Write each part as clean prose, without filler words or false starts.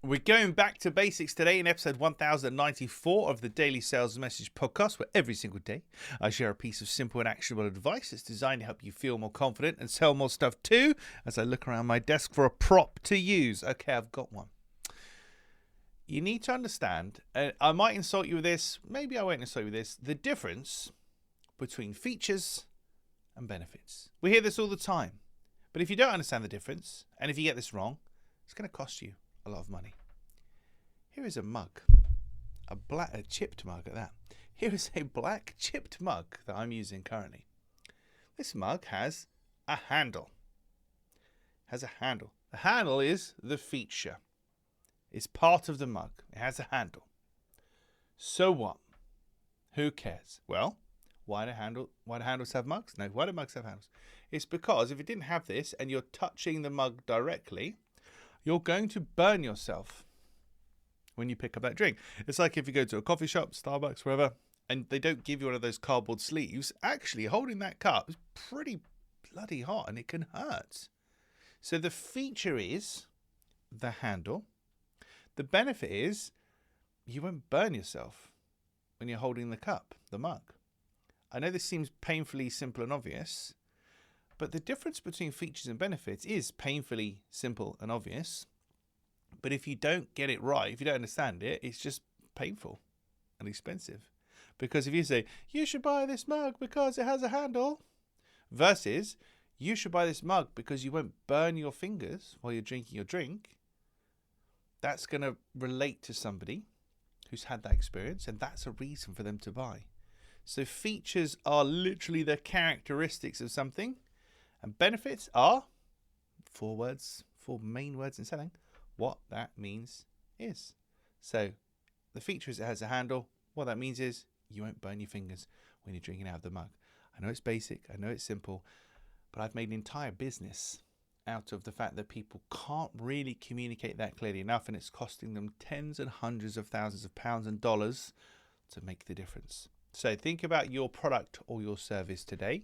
We're going back to basics today in episode 1094 of the Daily Sales Message podcast, where every single day I share a piece of simple and actionable advice that's designed to help you feel more confident and sell more stuff too, as I look around my desk for a prop to use. Okay, I've got one. You need to understand, and I might insult you with this, maybe I won't insult you with this, the difference between features and benefits. We hear this all the time, but if you don't understand the difference, and if you get this wrong, it's going to cost you a lot of money. Here is a mug, a chipped mug at that. Here is a black chipped mug that I'm using currently. This mug has a handle. The handle is the feature. It's part of the mug. It has a handle. So what? Who cares? Well, why do handles have mugs? No, why do mugs have handles? It's because if it didn't have this and you're touching the mug directly, you're going to burn yourself when you pick up that drink. It's like if you go to a coffee shop, Starbucks, wherever, and they don't give you one of those cardboard sleeves. Actually, holding that cup is pretty bloody hot and it can hurt. So the feature is the handle. The benefit is you won't burn yourself when you're holding the cup, the mug. I know this seems painfully simple and obvious, but the difference between features and benefits is painfully simple and obvious. But if you don't get it right, if you don't understand it, it's just painful and expensive. Because if you say, you should buy this mug because it has a handle, versus you should buy this mug because you won't burn your fingers while you're drinking your drink, that's going to relate to somebody who's had that experience, and that's a reason for them to buy. So features are literally the characteristics of something, and benefits are four main words in selling, what that means is. So the feature is it has a handle. What that means is you won't burn your fingers when you're drinking out of the mug. I know it's basic, I know it's simple, but I've made an entire business out of the fact that people can't really communicate that clearly enough, and it's costing them tens and hundreds of thousands of pounds and dollars to make the difference. So think about your product or your service today.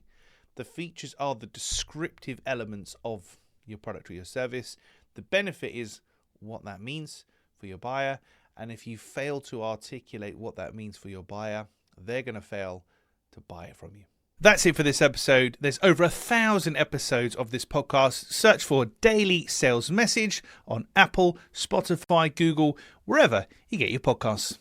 The features are the descriptive elements of your product or your service. The benefit is what that means for your buyer. And if you fail to articulate what that means for your buyer, they're going to fail to buy it from you. That's it for this episode. There's over 1,000 episodes of this podcast. Search for Daily Sales Message on Apple, Spotify, Google, wherever you get your podcasts.